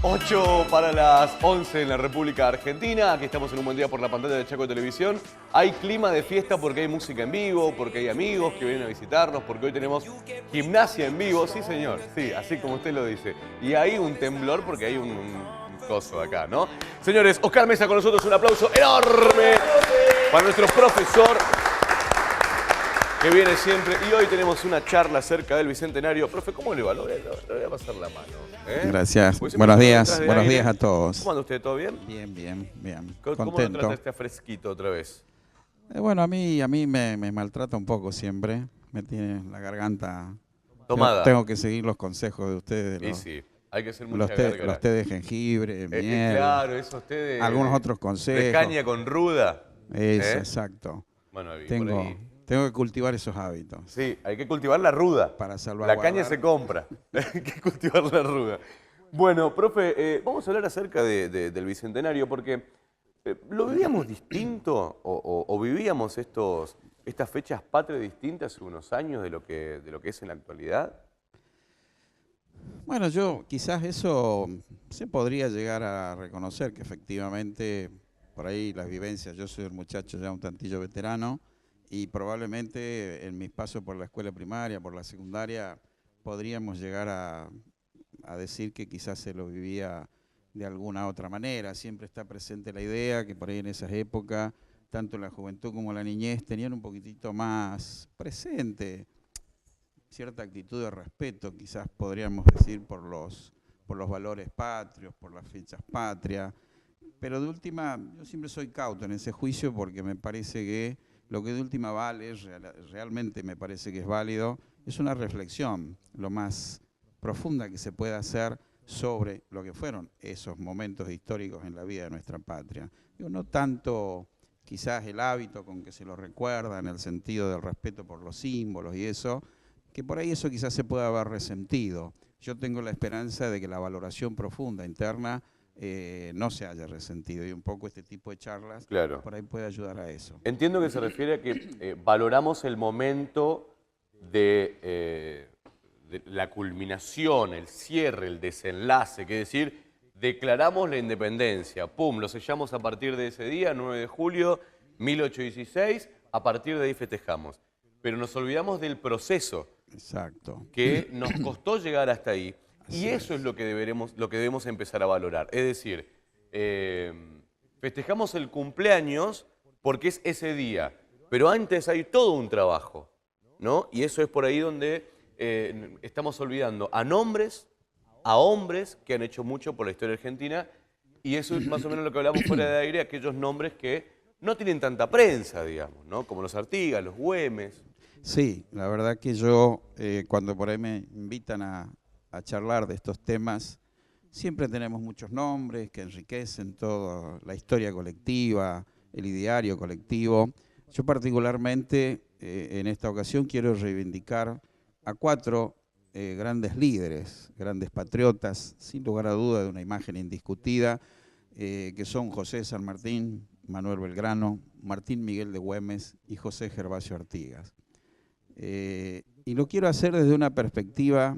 8 para las 11 en la República Argentina. Aquí estamos en un buen día por la pantalla de Chaco Televisión. Hay clima de fiesta porque hay música en vivo, porque hay amigos que vienen a visitarnos, porque hoy tenemos gimnasia en vivo. Sí, señor, sí, así como usted lo dice. Y hay un temblor porque hay un coso acá, ¿no? Señores, Oscar Mesa con nosotros, un aplauso enorme para nuestro profesor que viene siempre. Y hoy tenemos una charla acerca del Bicentenario. Profe, ¿cómo le va? Le voy a pasar la mano. Gracias. Buenos días a todos. ¿Cómo anda usted? ¿Todo bien? Bien. ¿Cómo lo Contento. trata este fresquito otra vez? Bueno, a mí me maltrata un poco siempre. Me tiene la garganta Tomada. Tengo que seguir los consejos de ustedes. Y sí, hay que hacer mucha los té de jengibre, miel. Claro, esos té de... Algunos otros consejos. De caña con ruda. Eso, exacto. Bueno, ahí, tengo que cultivar esos hábitos. Sí, hay que cultivar la ruda. Para salvaguardar. La caña se compra. Hay que cultivar la ruda. Bueno, profe, vamos a hablar acerca del Bicentenario porque ¿lo vivíamos distinto o vivíamos estas fechas patrias distintas hace unos años de lo que es en la actualidad? Bueno, quizás eso se podría llegar a reconocer que efectivamente por ahí las vivencias, yo soy un muchacho ya un tantillo veterano y probablemente en mis pasos por la escuela primaria, por la secundaria, podríamos llegar a decir que quizás se lo vivía de alguna otra manera. Siempre está presente la idea que por ahí en esas épocas, tanto la juventud como la niñez tenían un poquitito más presente cierta actitud de respeto, quizás podríamos decir por los valores patrios, por las fechas patrias, pero de última, yo siempre soy cauto en ese juicio porque me parece que lo que de última vale, realmente me parece que es válido, es una reflexión lo más profunda que se pueda hacer sobre lo que fueron esos momentos históricos en la vida de nuestra patria. Digo, no tanto quizás el hábito con que se lo recuerda en el sentido del respeto por los símbolos y eso, que por ahí eso quizás se pueda haber resentido. Yo tengo la esperanza de que la valoración profunda interna no se haya resentido y un poco este tipo de charlas por ahí puede ayudar a eso. Entiendo que se refiere a que valoramos el momento de la culminación, el cierre, el desenlace, que es decir, declaramos la independencia, pum, lo sellamos a partir de ese día, 9 de julio, 1816, a partir de ahí festejamos. Pero nos olvidamos del proceso. Exacto. Que nos costó llegar hasta ahí. Y eso es lo que debemos empezar a valorar. Es decir, festejamos el cumpleaños porque es ese día, pero antes hay todo un trabajo, ¿no? Y eso es por ahí donde estamos olvidando a nombres, a hombres que han hecho mucho por la historia argentina, y eso es más o menos lo que hablamos fuera de aire, aquellos nombres que no tienen tanta prensa, digamos, ¿no? Como los Artigas, los Güemes. Sí, la verdad que yo, cuando por ahí me invitan a charlar de estos temas, siempre tenemos muchos nombres que enriquecen toda la historia colectiva, el ideario colectivo. Yo particularmente, en esta ocasión, quiero reivindicar a 4 grandes líderes, grandes patriotas, sin lugar a duda de una imagen indiscutida, que son José de San Martín, Manuel Belgrano, Martín Miguel de Güemes y José Gervasio Artigas. Y lo quiero hacer desde una perspectiva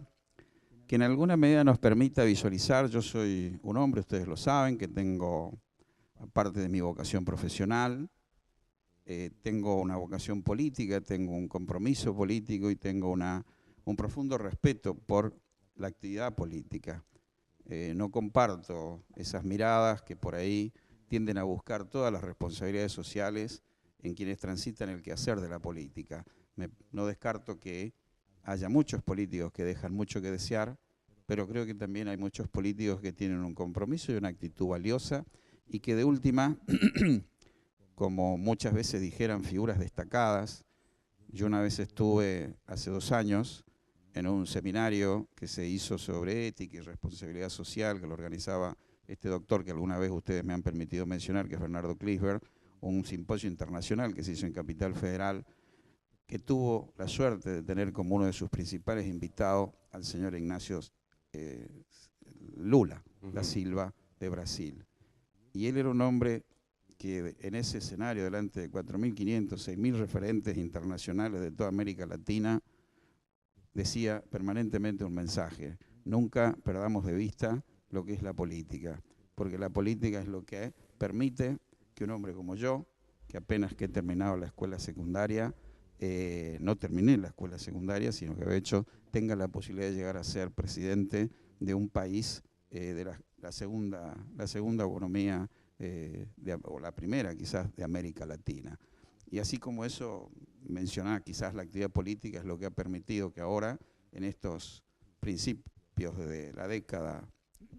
que en alguna medida nos permita visualizar. Yo soy un hombre, ustedes lo saben, que tengo, aparte de mi vocación profesional, tengo una vocación política, tengo un compromiso político y tengo un profundo respeto por la actividad política. No comparto esas miradas que por ahí tienden a buscar todas las responsabilidades sociales en quienes transitan el quehacer de la política. No descarto que haya muchos políticos que dejan mucho que desear, pero creo que también hay muchos políticos que tienen un compromiso y una actitud valiosa y que de última, como muchas veces dijeran figuras destacadas, yo una vez estuve hace 2 años en un seminario que se hizo sobre ética y responsabilidad social que lo organizaba este doctor que alguna vez ustedes me han permitido mencionar, que es Bernardo Klinsberg, un simposio internacional que se hizo en Capital Federal, que tuvo la suerte de tener como uno de sus principales invitados al señor Ignacio Lula da Silva de Brasil. Y él era un hombre que en ese escenario, delante de 4.500, 6.000 referentes internacionales de toda América Latina, decía permanentemente un mensaje: nunca perdamos de vista lo que es la política, porque la política es lo que permite que un hombre como yo, que apenas que he terminado la escuela secundaria, no terminé la escuela secundaria, sino que de hecho tenga la posibilidad de llegar a ser presidente de un país de la segunda economía, o la primera quizás de América Latina. Y así como eso, mencionar quizás la actividad política es lo que ha permitido que ahora, en estos principios de la década,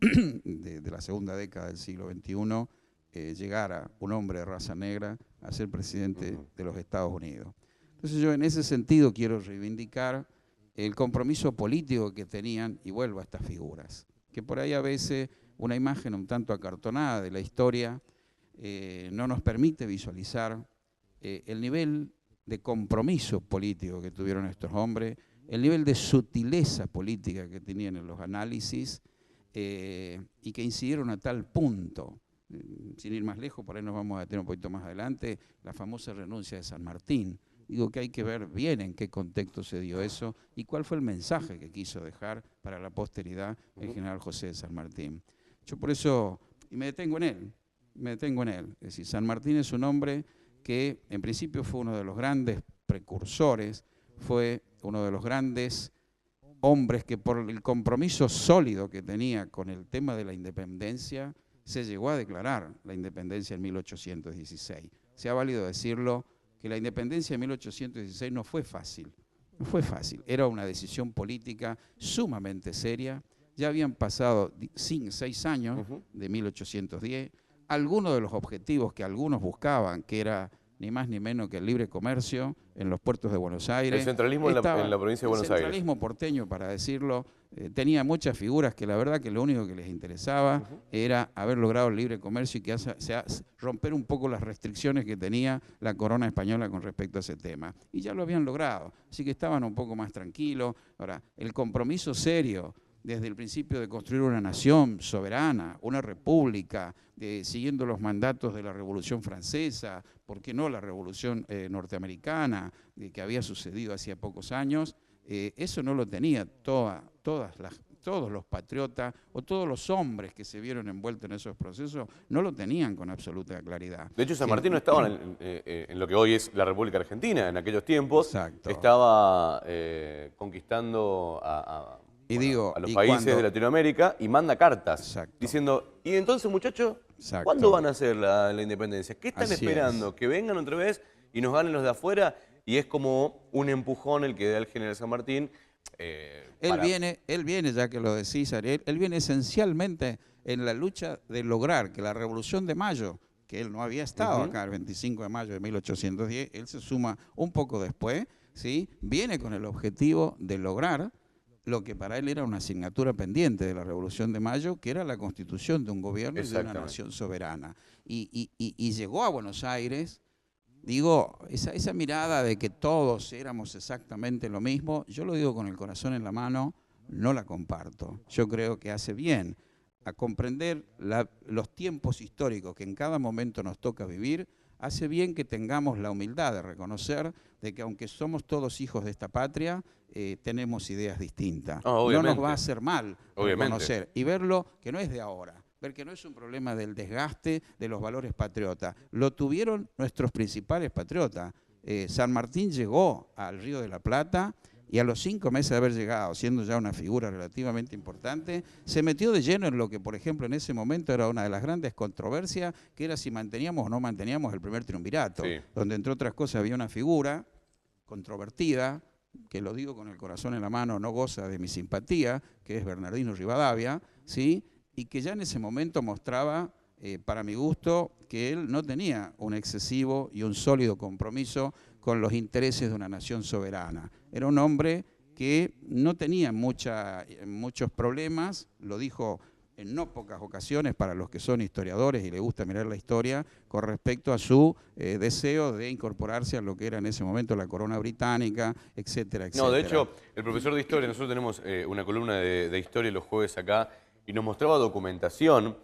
de la segunda década del siglo XXI, llegara un hombre de raza negra a ser presidente de los Estados Unidos. Entonces yo en ese sentido quiero reivindicar el compromiso político que tenían, y vuelvo a estas figuras, que por ahí a veces una imagen un tanto acartonada de la historia no nos permite visualizar el nivel de compromiso político que tuvieron estos hombres, el nivel de sutileza política que tenían en los análisis y que incidieron a tal punto, sin ir más lejos, por ahí nos vamos a detener un poquito más adelante, la famosa renuncia de San Martín. Digo que hay que ver bien en qué contexto se dio eso y cuál fue el mensaje que quiso dejar para la posteridad el general José de San Martín. Yo por eso, y me detengo en él, es decir, San Martín es un hombre que en principio fue uno de los grandes precursores, fue uno de los grandes hombres que por el compromiso sólido que tenía con el tema de la independencia, se llegó a declarar la independencia en 1816. Se ha valido decirlo que la independencia en 1816 no fue fácil, era una decisión política sumamente seria. Ya habían pasado 6 años de 1810, algunos de los objetivos que algunos buscaban, que era ni más ni menos que el libre comercio en los puertos de Buenos Aires. El centralismo en la provincia de Buenos Aires. El centralismo porteño, para decirlo, tenía muchas figuras que la verdad que lo único que les interesaba era haber logrado el libre comercio y que romper un poco las restricciones que tenía la corona española con respecto a ese tema. Y ya lo habían logrado, así que estaban un poco más tranquilos. Ahora, el compromiso serio desde el principio de construir una nación soberana, una república, siguiendo los mandatos de la Revolución Francesa, ¿por qué no la Revolución norteamericana, que había sucedido hacía pocos años? Eso no lo tenía todos los patriotas o todos los hombres que se vieron envueltos en esos procesos, no lo tenían con absoluta claridad. De hecho, San Martín no estaba en lo que hoy es la República Argentina. En aquellos tiempos Exacto. estaba conquistando a los países de Latinoamérica y manda cartas diciendo, y entonces muchachos, ¿cuándo van a hacer la independencia? ¿Qué están esperando? ¿Que vengan otra vez y nos ganen los de afuera? Y es como un empujón el que da el general San Martín. Él viene, ya que lo decís, Ariel, él viene esencialmente en la lucha de lograr que la Revolución de Mayo, que él no había estado acá el 25 de mayo de 1810, él se suma un poco después, ¿sí? Viene con el objetivo de lograr lo que para él era una asignatura pendiente de la Revolución de Mayo, que era la constitución de un gobierno y de una nación soberana. Y llegó a Buenos Aires, digo, esa mirada de que todos éramos exactamente lo mismo, yo lo digo con el corazón en la mano, no la comparto. Yo creo que hace bien a comprender los tiempos históricos que en cada momento nos toca vivir, hace bien que tengamos la humildad de reconocer de que aunque somos todos hijos de esta patria, tenemos ideas distintas. No nos va a hacer mal reconocer y verlo que no es de ahora, ver que no es un problema del desgaste de los valores patriotas. Lo tuvieron nuestros principales patriotas. San Martín llegó al Río de la Plata y a los 5 meses de haber llegado, siendo ya una figura relativamente importante, se metió de lleno en lo que, por ejemplo, en ese momento era una de las grandes controversias, que era si manteníamos o no manteníamos el primer triunvirato, donde entre otras cosas había una figura controvertida, que lo digo con el corazón en la mano, no goza de mi simpatía, que es Bernardino Rivadavia, ¿sí? Y que ya en ese momento mostraba, para mi gusto, que él no tenía un excesivo y un sólido compromiso con los intereses de una nación soberana. Era un hombre que no tenía muchos problemas, lo dijo en no pocas ocasiones para los que son historiadores y les gusta mirar la historia, con respecto a su deseo de incorporarse a lo que era en ese momento la corona británica, etcétera, etcétera. No, de hecho, el profesor de historia, nosotros tenemos una columna de historia los jueves acá, y nos mostraba documentación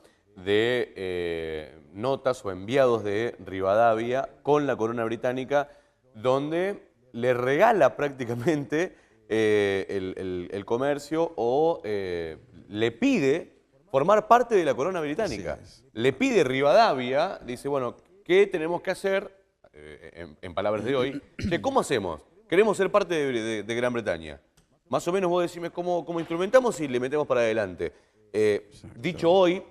de notas o enviados de Rivadavia con la corona británica, donde le regala prácticamente el comercio o le pide formar parte de la corona británica. Le pide Rivadavia, dice, bueno, ¿qué tenemos que hacer? En palabras de hoy, ¿cómo hacemos? Queremos ser parte de Gran Bretaña. Más o menos vos decime cómo instrumentamos y le metemos para adelante. Dicho hoy,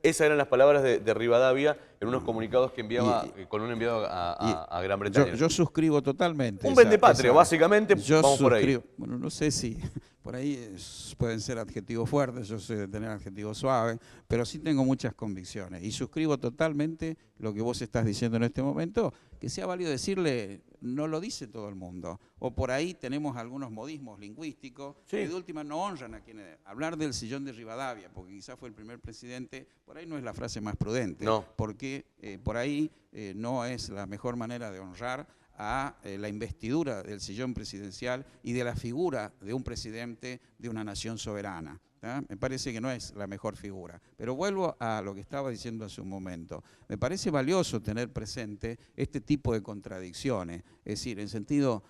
esas eran las palabras de Rivadavia en unos comunicados que enviaba con un enviado a Gran Bretaña. Yo suscribo totalmente. Un vendepatria, básicamente, vamos por ahí. Bueno, no sé si por ahí pueden ser adjetivos fuertes, yo sé tener adjetivos suaves, pero sí tengo muchas convicciones. Y suscribo totalmente lo que vos estás diciendo en este momento, que sea válido decirle, no lo dice todo el mundo. O por ahí tenemos algunos modismos lingüísticos que de última no honran a quienes. Hablar del sillón de Rivadavia, porque quizás fue el primer presidente, por ahí no es la frase más prudente. No. Porque por ahí no es la mejor manera de honrar a la investidura del sillón presidencial y de la figura de un presidente de una nación soberana. Me parece que no es la mejor figura. Pero vuelvo a lo que estaba diciendo hace un momento. Me parece valioso tener presente este tipo de contradicciones. Es decir, en sentido,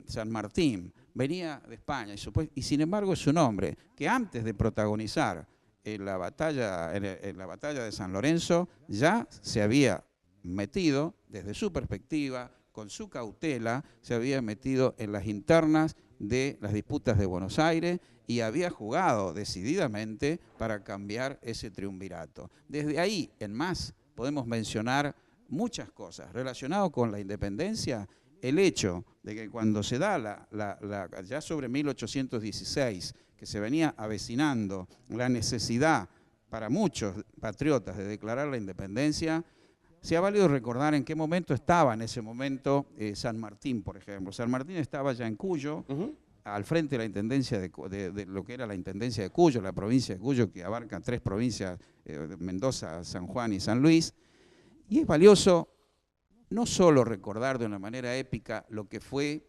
San Martín venía de España y sin embargo es un hombre que antes de protagonizar en la batalla de San Lorenzo ya se había metido desde su perspectiva, con su cautela, se había metido en las internas de las disputas de Buenos Aires y había jugado decididamente para cambiar ese triunvirato. Desde ahí en más podemos mencionar muchas cosas relacionadas con la independencia. El hecho de que cuando se da ya sobre 1816, que se venía avecinando la necesidad para muchos patriotas de declarar la independencia, se ha válido recordar en qué momento estaba en ese momento San Martín, por ejemplo. San Martín estaba ya en Cuyo, al frente de la intendencia de lo que era la intendencia de Cuyo, la provincia de Cuyo, que abarca 3 provincias, Mendoza, San Juan y San Luis. Y es valioso no solo recordar de una manera épica lo que fue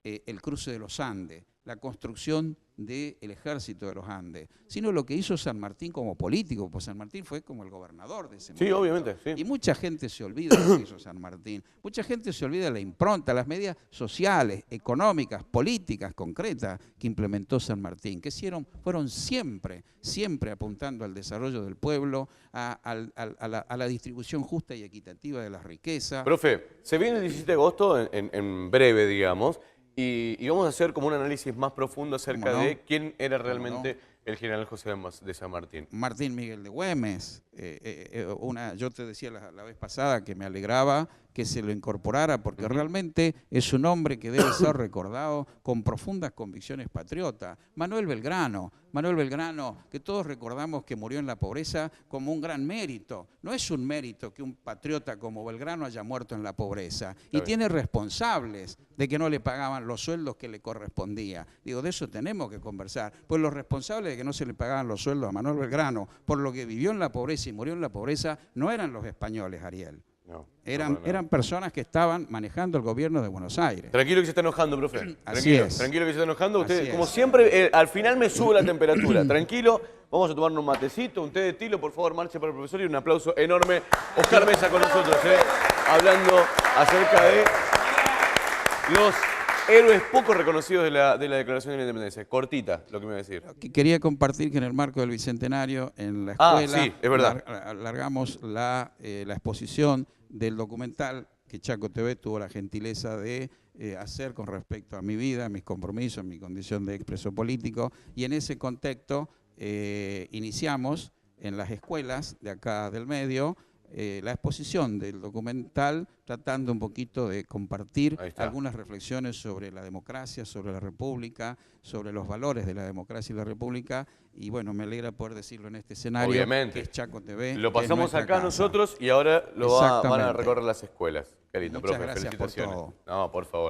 el cruce de los Andes, la construcción del ejército de los Andes, sino lo que hizo San Martín como político, pues San Martín fue como el gobernador de ese momento. Sí, obviamente. Sí. Y mucha gente se olvida de lo que hizo San Martín, mucha gente se olvida de la impronta, las medidas sociales, económicas, políticas, concretas que implementó San Martín, que fueron siempre apuntando al desarrollo del pueblo, a la distribución justa y equitativa de las riquezas. Profe, se viene el 17 de agosto en breve, digamos, y vamos a hacer como un análisis más profundo acerca de quién era realmente el general José de San Martín. Martín Miguel de Güemes. Yo te decía la vez pasada que me alegraba que se lo incorporara porque realmente es un hombre que debe ser recordado con profundas convicciones patriotas. Manuel Belgrano, que todos recordamos que murió en la pobreza como un gran mérito. No es un mérito que un patriota como Belgrano haya muerto en la pobreza. Y tiene responsables de que no le pagaban los sueldos que le correspondía. Digo, de eso tenemos que conversar. Pues los responsables de que no se le pagaban los sueldos a Manuel Belgrano por lo que vivió en la pobreza y murió en la pobreza no eran los españoles, Ariel. Eran personas que estaban manejando el gobierno de Buenos Aires. Tranquilo que se está enojando, profe. Tranquilo que se está enojando. Usted, como es. Siempre, al final me sube la temperatura. Tranquilo, vamos a tomarnos un matecito, un té de tilo, por favor, marche para el profesor y un aplauso enorme. Oscar Mesa con nosotros, hablando acerca de los héroes poco reconocidos de la Declaración de la Independencia. Cortita, lo que me iba a decir. Quería compartir que en el marco del Bicentenario, en la escuela, sí, es verdad. largamos la exposición del documental que Chaco TV tuvo la gentileza de hacer con respecto a mi vida, mis compromisos, mi condición de expreso político, y en ese contexto iniciamos en las escuelas de acá del medio la exposición del documental, tratando un poquito de compartir algunas reflexiones sobre la democracia, sobre la república, sobre los valores de la democracia y la república, y bueno, me alegra poder decirlo en este escenario. Obviamente. Que es Chaco TV. Lo pasamos acá casa. Nosotros y ahora van a recorrer las escuelas. Qué lindo, Muchas profe, gracias felicitaciones. por todo. No, por favor.